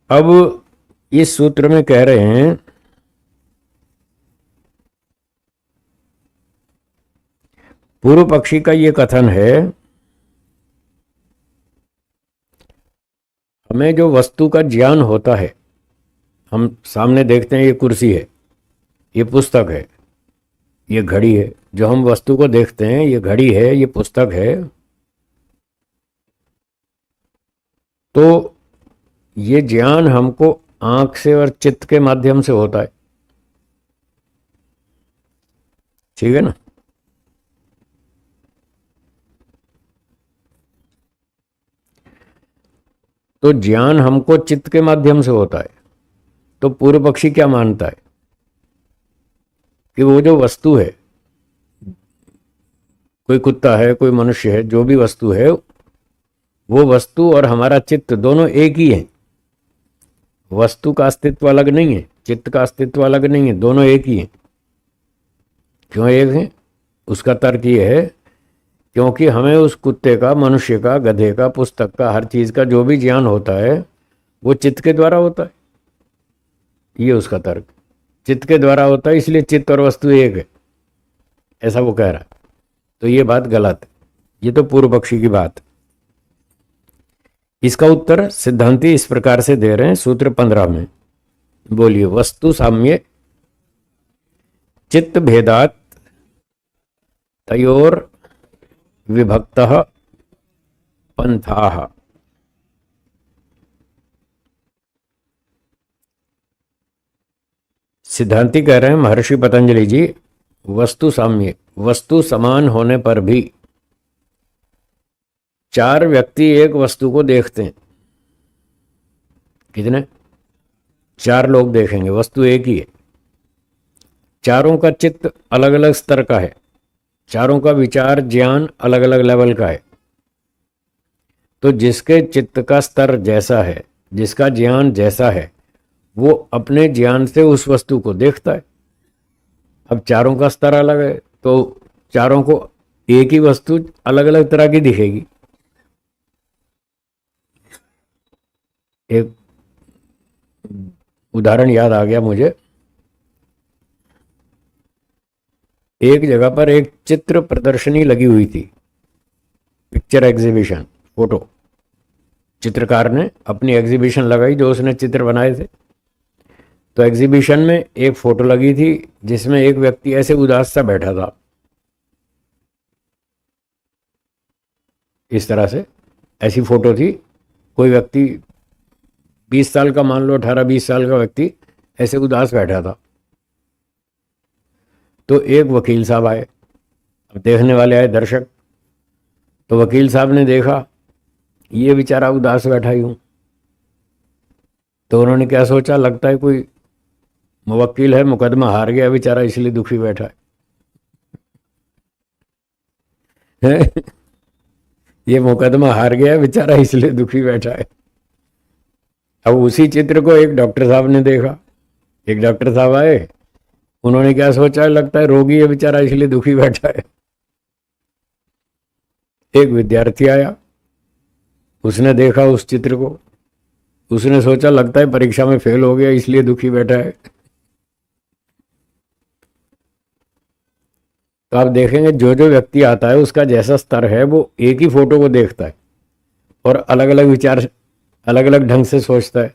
अब इस सूत्र में कह रहे हैं पूर्व पक्षी का ये कथन है, हमें जो वस्तु का ज्ञान होता है, हम सामने देखते हैं ये कुर्सी है, ये पुस्तक है, ये घड़ी है, जो हम वस्तु को देखते हैं ये घड़ी है, ये पुस्तक है, तो ये ज्ञान हमको आंख से और चित्त के माध्यम से होता है। ठीक है ना। तो ज्ञान हमको चित्त के माध्यम से होता है। तो पूर्व पक्षी क्या मानता है कि वो जो वस्तु है, कोई कुत्ता है, कोई मनुष्य है, जो भी वस्तु है, वो वस्तु और हमारा चित्त दोनों एक ही है। वस्तु का अस्तित्व अलग नहीं है, चित्त का अस्तित्व अलग नहीं है, दोनों एक ही है। क्यों एक है? उसका तर्क ये है क्योंकि हमें उस कुत्ते का, मनुष्य का, गधे का, पुस्तक का, हर चीज का जो भी ज्ञान होता है वो चित्त के द्वारा होता है। ये उसका तर्क, चित्त के द्वारा होता है, इसलिए चित्त और वस्तु एक है, ऐसा वो कह रहा है। तो ये बात गलत है, ये तो पूर्व पक्षी की बात है। इसका उत्तर सिद्धांती इस प्रकार से दे रहे हैं सूत्र 15 में। बोलिए, वस्तु साम्य चित्त भेदात तयोर विभक्तः पंथाः। सिद्धांती कह रहे हैं महर्षि पतंजलि जी, वस्तु साम्य, वस्तु समान होने पर भी चार व्यक्ति एक वस्तु को देखते हैं। कितने? चार लोग देखेंगे, वस्तु एक ही है। चारों का चित्त अलग अलग स्तर का है, चारों का विचार ज्ञान अलग अलग लेवल का है। तो जिसके चित्त का स्तर जैसा है, जिसका ज्ञान जैसा है, वो अपने ज्ञान से उस वस्तु को देखता है। अब चारों का स्तर अलग है तो चारों को एक ही वस्तु अलग अलग तरह की दिखेगी। एक उदाहरण याद आ गया मुझे। एक जगह पर एक चित्र प्रदर्शनी लगी हुई थी, पिक्चर एग्जीबिशन, फोटो। चित्रकार ने अपनी एग्जीबिशन लगाई जो उसने चित्र बनाए थे। तो एग्जीबिशन में एक फोटो लगी थी जिसमें एक व्यक्ति ऐसे उदास सा बैठा था, इस तरह से ऐसी फोटो थी। कोई व्यक्ति 20 साल का, मान लो 18-20 साल का व्यक्ति ऐसे उदास बैठा था। तो एक वकील साहब आए, अब देखने वाले आए दर्शक। तो वकील साहब ने देखा ये बेचारा उदास बैठा ही हूं, तो उन्होंने क्या सोचा, लगता है कोई मुवक्किल है, मुकदमा हार गया बेचारा, इसलिए दुखी बैठा है। ये मुकदमा हार गया बेचारा, इसलिए दुखी बैठा है। अब उसी चित्र को एक डॉक्टर साहब ने देखा। एक डॉक्टर साहब आए, उन्होंने क्या सोचा, लगता है रोगी है बेचारा, इसलिए दुखी बैठा है। एक विद्यार्थी आया, उसने देखा उस चित्र को, उसने सोचा लगता है परीक्षा में फेल हो गया, इसलिए दुखी बैठा है। तो आप देखेंगे जो जो व्यक्ति आता है उसका जैसा स्तर है वो एक ही फोटो को देखता है और अलग अलग विचार, अलग अलग ढंग से सोचता है।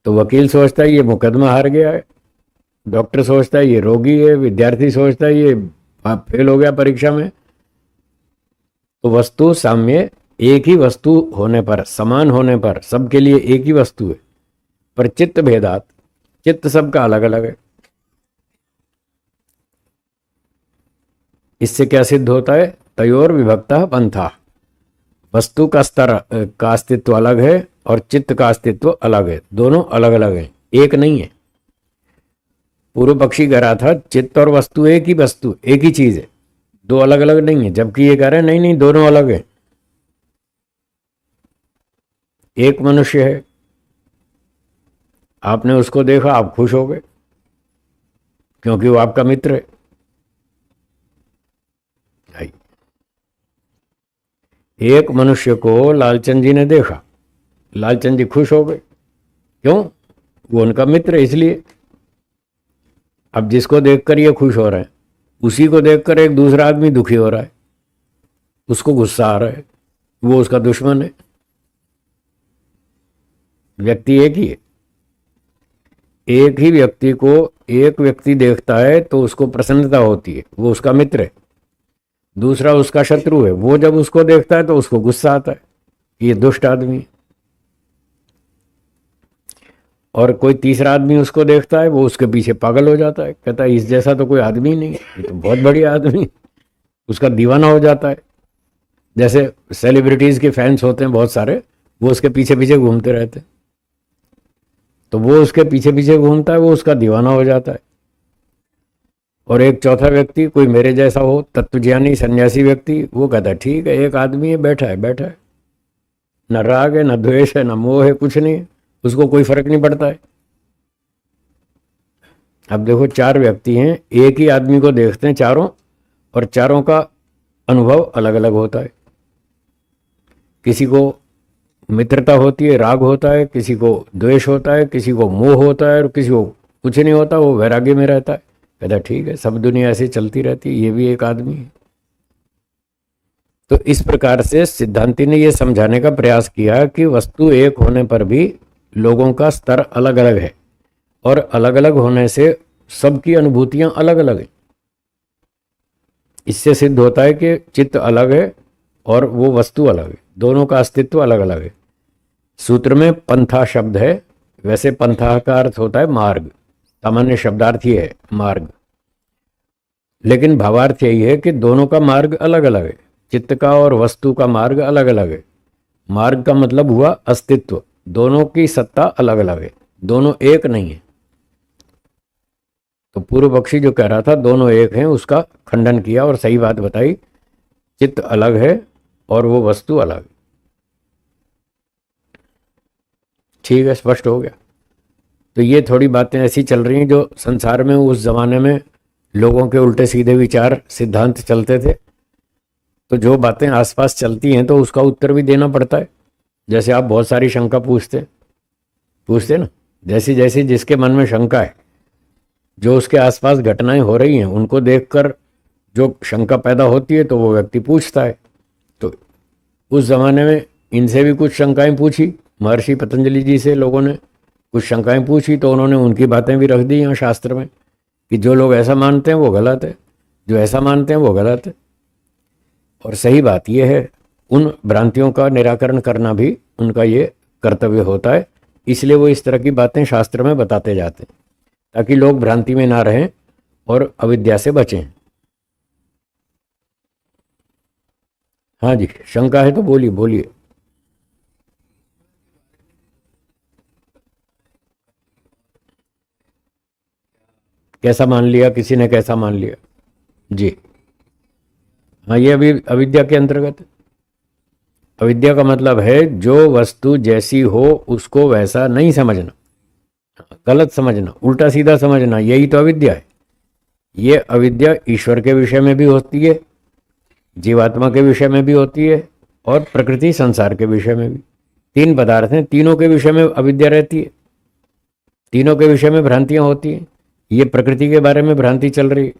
तो वकील सोचता है ये मुकदमा हार गया है, डॉक्टर सोचता है ये रोगी है, विद्यार्थी सोचता है ये फेल हो गया परीक्षा में। तो वस्तु साम्य, एक ही वस्तु होने पर, समान होने पर, सबके लिए एक ही वस्तु है, पर चित्त भेदात, चित्त सबका अलग अलग है। इससे क्या सिद्ध होता है, तयोर विभक्तः पंथा, वस्तु का स्तर का अस्तित्व अलग है और चित्त का अस्तित्व अलग है, दोनों अलग अलग हैं, एक नहीं है। पूर्व पक्षी कह रहा था चित्त और वस्तु एक ही वस्तु, एक ही चीज है, दो अलग अलग नहीं है, जबकि ये कह रहे हैं नहीं नहीं, दोनों अलग है। एक मनुष्य है, आपने उसको देखा, आप खुश हो गए क्योंकि वो आपका मित्र है। एक मनुष्य को लालचंद जी ने देखा, लालचंद जी खुश हो गए। क्यों? वो उनका मित्र है इसलिए। अब जिसको देखकर ये खुश हो रहे हैं, उसी को देखकर एक दूसरा आदमी दुखी हो रहा है, उसको गुस्सा आ रहा है, वो उसका दुश्मन है। व्यक्ति एक ही है। एक ही व्यक्ति को एक व्यक्ति देखता है तो उसको प्रसन्नता होती है, वो उसका मित्र है। दूसरा उसका शत्रु है, वो जब उसको देखता है तो उसको गुस्सा आता है, ये दुष्ट आदमी है। और कोई तीसरा आदमी उसको देखता है, वो उसके पीछे पागल हो जाता है, कहता है इस जैसा तो कोई आदमी नहीं है, ये तो बहुत बढ़िया आदमी है। उसका दीवाना हो जाता है। जैसे सेलिब्रिटीज के फैंस होते हैं बहुत सारे, वो उसके पीछे पीछे घूमते रहते हैं, तो वो उसके पीछे पीछे घूमता है, वो उसका दीवाना हो जाता है। और एक चौथा व्यक्ति कोई मेरे जैसा हो, तत्वज्ञानी सन्यासी व्यक्ति, वो कहता है ठीक है, एक आदमी है, बैठा है बैठा है, न राग है, न द्वेष है, न मोह है, कुछ नहीं है, उसको कोई फर्क नहीं पड़ता है। अब देखो, चार व्यक्ति हैं, एक ही आदमी को देखते हैं चारों, और चारों का अनुभव अलग अलग होता है। किसी को मित्रता होती है, राग होता है, किसी को द्वेष होता है, किसी को मोह होता है, और किसी को कुछ नहीं होता, वो वैराग्य में रहता है। कहता ठीक है, सब दुनिया ऐसे चलती रहती है, ये भी एक आदमी है। तो इस प्रकार से सिद्धांति ने यह समझाने का प्रयास किया कि वस्तु एक होने पर भी लोगों का स्तर अलग अलग है, और अलग अलग होने से सबकी अनुभूतियां अलग अलग हैं। इससे सिद्ध होता है कि चित्त अलग है और वो वस्तु अलग है, दोनों का अस्तित्व अलग अलग है। सूत्र में पंथा शब्द है, वैसे पंथा का अर्थ होता है मार्ग, सामान्य शब्दार्थ ही है मार्ग, लेकिन भावार्थ यही है कि दोनों का मार्ग अलग अलग है। चित्त का और वस्तु का मार्ग अलग अलग है। मार्ग का मतलब हुआ अस्तित्व, दोनों की सत्ता अलग अलग है, दोनों एक नहीं है। तो पूर्व पक्षी जो कह रहा था दोनों एक हैं, उसका खंडन किया और सही बात बताई, चित्त अलग है और वो वस्तु अलग है। ठीक है, स्पष्ट हो गया। तो ये थोड़ी बातें ऐसी चल रही हैं जो संसार में उस जमाने में लोगों के उल्टे सीधे विचार सिद्धांत चलते थे, तो जो बातें आसपास चलती हैं तो उसका उत्तर भी देना पड़ता है। जैसे आप बहुत सारी शंका पूछते ना, जैसी जैसी जिसके मन में शंका है, जो उसके आसपास घटनाएं हो रही हैं उनको देखकर जो शंका पैदा होती है तो वो व्यक्ति पूछता है। तो उस जमाने में इनसे भी कुछ शंकाएं पूछी, महर्षि पतंजलि जी से लोगों ने कुछ शंकाएं पूछी, तो उन्होंने उनकी बातें भी रख दी यहाँ शास्त्र में कि जो लोग ऐसा मानते हैं वो गलत है, जो ऐसा मानते हैं वो गलत है। और सही बात यह है, उन भ्रांतियों का निराकरण करना भी उनका ये कर्तव्य होता है, इसलिए वो इस तरह की बातें शास्त्र में बताते जाते हैं ताकि लोग भ्रांति में ना रहें और अविद्या से बचें। हाँ जी, शंका है तो बोलिए बोलिए। कैसा मान लिया, किसी ने कैसा मान लिया? जी हाँ, ये अभी अविद्या के अंतर्गत है। अविद्या का मतलब है जो वस्तु जैसी हो उसको वैसा नहीं समझना, गलत समझना, उल्टा सीधा समझना, यही तो अविद्या है। ये अविद्या ईश्वर के विषय में भी होती है, जीवात्मा के विषय में भी होती है, और प्रकृति संसार के विषय में भी। तीन पदार्थ हैं, तीनों के विषय में अविद्या रहती है, तीनों के विषय में भ्रांतियां होती हैं। ये प्रकृति के बारे में भ्रांति चल रही है,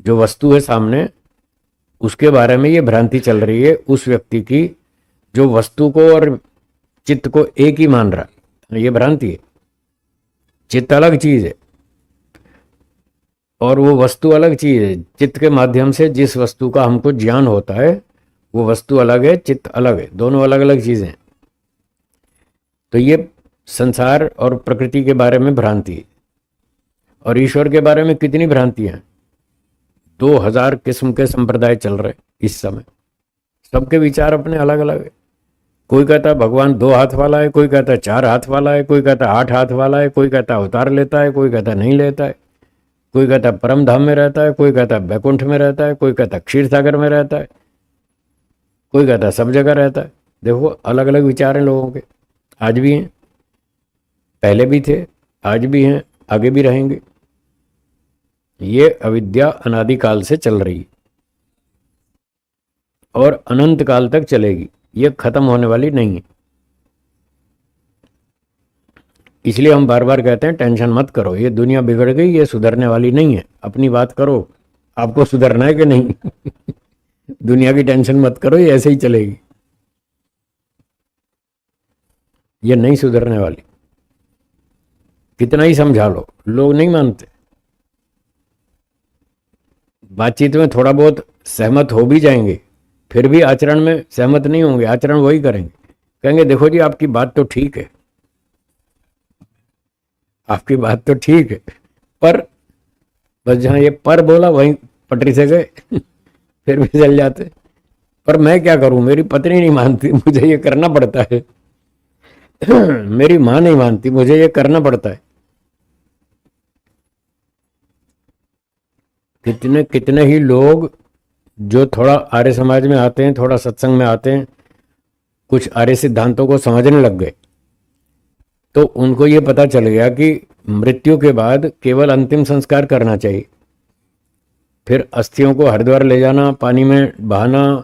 जो वस्तु है सामने उसके बारे में ये भ्रांति चल रही है उस व्यक्ति की जो वस्तु को और चित्त को एक ही मान रहा है, ये भ्रांति है। चित्त अलग चीज है और वो वस्तु अलग चीज है। चित्त के माध्यम से जिस वस्तु का हमको ज्ञान होता है वो वस्तु अलग है, चित्त अलग है, दोनों अलग अलग चीजें हैं। तो ये संसार और प्रकृति के बारे में भ्रांति है। और ईश्वर के बारे में कितनी भ्रांतियां हैं, 2000 किस्म के संप्रदाय चल रहे इस समय, सबके विचार अपने अलग अलग है। कोई कहता है भगवान 2 हाथ वाला है, कोई कहता है 4 हाथ वाला है, कोई कहता है 8 हाथ वाला है, कोई कहता है अवतार लेता है, कोई कहता है नहीं लेता है, कोई कहता है परम धाम में रहता है, कोई कहता है बैकुंठ में रहता है, कोई कहता है क्षीर सागर में रहता है, कोई कहता है सब जगह रहता है। देखो, अलग अलग विचार हैं लोगों के, आज भी हैं, पहले भी थे, आज भी हैं, आगे भी रहेंगे। ये अविद्या अनादिकाल से चल रही और अनंत काल तक चलेगी, ये खत्म होने वाली नहीं है। इसलिए हम बार बार कहते हैं टेंशन मत करो, ये दुनिया बिगड़ गई, ये सुधरने वाली नहीं है, अपनी बात करो, आपको सुधरना है कि नहीं। दुनिया की टेंशन मत करो, ये ऐसे ही चलेगी, ये नहीं सुधरने वाली। कितना ही समझा लो, लोग नहीं मानते। बातचीत में थोड़ा बहुत सहमत हो भी जाएंगे, फिर भी आचरण में सहमत नहीं होंगे, आचरण वही करेंगे, कहेंगे देखो जी आपकी बात तो ठीक है, आपकी बात तो ठीक है, पर बस जहां ये पर बोला वहीं पटरी से गए। फिर भी चल जाते। पर मैं क्या करूं, मेरी पत्नी नहीं मानती, मुझे ये करना पड़ता है। मेरी मां नहीं मानती, मुझे ये करना पड़ता है। कितने कितने ही लोग जो थोड़ा आर्य समाज में आते हैं, थोड़ा सत्संग में आते हैं, कुछ आर्य सिद्धांतों को समझने लग गए, तो उनको ये पता चल गया कि मृत्यु के बाद केवल अंतिम संस्कार करना चाहिए, फिर अस्थियों को हरिद्वार ले जाना, पानी में बहाना,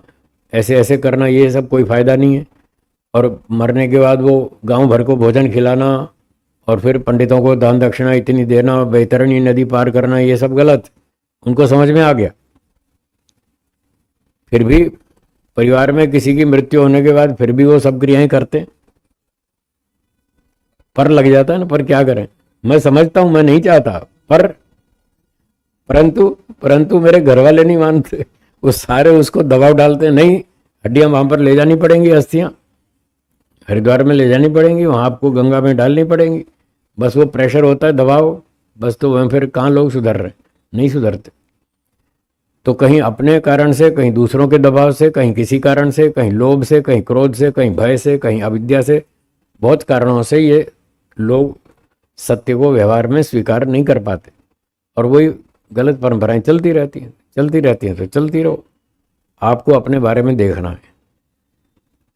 ऐसे ऐसे करना, ये सब कोई फायदा नहीं है। और मरने के बाद वो गांव भर को भोजन खिलाना और फिर पंडितों को दान दक्षिणा इतनी देना, बैतरणी नदी पार करना, ये सब गलत। उनको समझ में आ गया। फिर भी परिवार में किसी की मृत्यु होने के बाद फिर भी वो सब क्रियाएं करते, पर लग जाता है ना। पर क्या करें, मैं समझता हूं, मैं नहीं चाहता, पर परंतु मेरे घर वाले नहीं मानते, वो सारे उसको दबाव डालते, नहीं हड्डियां वहां पर ले जानी पड़ेंगी, अस्थियां हरिद्वार में ले जानी पड़ेंगी, वहां आपको गंगा में डालनी पड़ेंगी, बस वो प्रेशर होता है, दबाव, बस। तो वह फिर कहाँ लोग सुधर रहे, नहीं सुधरते। तो कहीं अपने कारण से, कहीं दूसरों के दबाव से, कहीं किसी कारण से, कहीं लोभ से, कहीं क्रोध से, कहीं भय से, कहीं अविद्या से, बहुत कारणों से ये लोग सत्य को व्यवहार में स्वीकार नहीं कर पाते, और वही गलत परंपराएं चलती रहती हैं, चलती रहती हैं। तो चलती रहो, आपको अपने बारे में देखना है,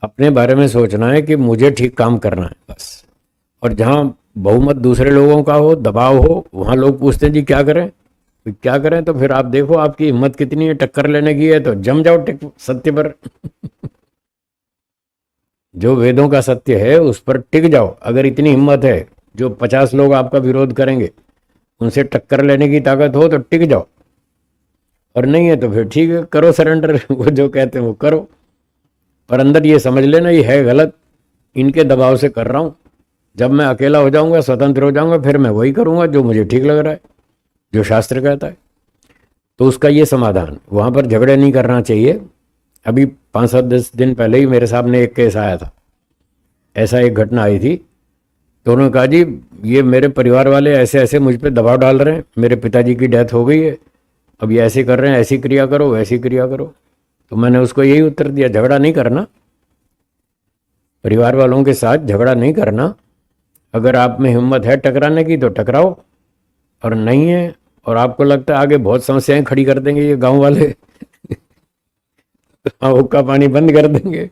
अपने बारे में सोचना है कि मुझे ठीक काम करना है, बस। और जहाँ बहुमत दूसरे लोगों का हो, दबाव हो, वहाँ लोग पूछते हैं जी क्या करें, क्या करें, तो फिर आप देखो आपकी हिम्मत कितनी है, टक्कर लेने की है तो जम जाओ सत्य पर। जो वेदों का सत्य है उस पर टिक जाओ। अगर इतनी हिम्मत है, जो 50 लोग आपका विरोध करेंगे उनसे टक्कर लेने की ताकत हो तो टिक जाओ, और नहीं है तो फिर ठीक है, करो सरेंडर। वो जो कहते हैं वो करो, पर अंदर ये समझ लेना ये है गलत, इनके दबाव से कर रहा हूं। जब मैं अकेला हो जाऊंगा, स्वतंत्र हो जाऊंगा, फिर मैं वही करूंगा जो मुझे ठीक लग रहा है, जो शास्त्र कहता है। तो उसका ये समाधान, वहां पर झगड़े नहीं करना चाहिए। अभी 5-7-10 दिन पहले ही मेरे सामने एक केस आया था, ऐसा एक घटना आई थी। तो उन्होंने कहा जी ये मेरे परिवार वाले ऐसे ऐसे मुझ पर दबाव डाल रहे हैं, मेरे पिताजी की डेथ हो गई है, अब ये ऐसे कर रहे हैं, ऐसी क्रिया करो, वैसी क्रिया करो। तो मैंने उसको यही उत्तर दिया, झगड़ा नहीं करना, परिवार वालों के साथ झगड़ा नहीं करना। अगर आप में हिम्मत है टकराने की तो टकराओ, और नहीं है और आपको लगता है आगे बहुत समस्याएं खड़ी कर देंगे ये गांव वाले, हुक्का पानी बंद कर देंगे,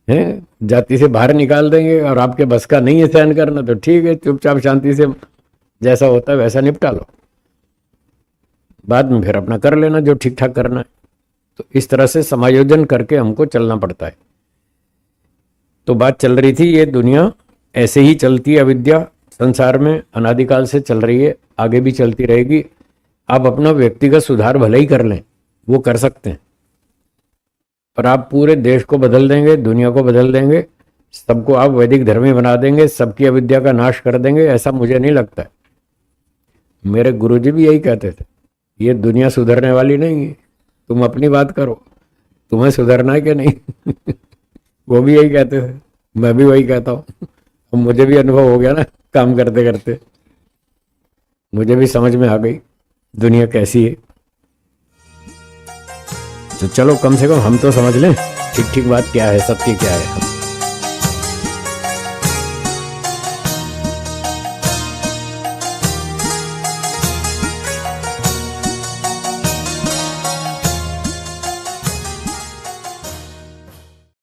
हैं, जाति से बाहर निकाल देंगे, और आपके बस का नहीं है सहन करना, तो ठीक है, चुपचाप शांति से जैसा होता है वैसा निपटा लो, बाद में फिर अपना कर लेना जो ठीक ठाक करना है। तो इस तरह से समायोजन करके हमको चलना पड़ता है। तो बात चल रही थी, ये दुनिया ऐसे ही चलती है, अविद्या संसार में अनादिकाल से चल रही है, आगे भी चलती रहेगी। आप अपना व्यक्तिगत सुधार भले ही कर लें, वो कर सकते हैं, पर आप पूरे देश को बदल देंगे, दुनिया को बदल देंगे, सबको आप वैदिक धर्मी बना देंगे, सबकी अविद्या का नाश कर देंगे, ऐसा मुझे नहीं लगता है। मेरे गुरुजी भी यही कहते थे, ये दुनिया सुधरने वाली नहीं है, तुम अपनी बात करो, तुम्हें सुधरना है कि नहीं। वो भी यही कहते थे, मैं भी वही कहता हूँ। अब मुझे भी अनुभव हो गया ना, काम करते करते मुझे भी समझ में आ गई दुनिया कैसी है। तो चलो कम से कम हम तो समझ लें ठीक ठीक बात क्या है, सत्य क्या है।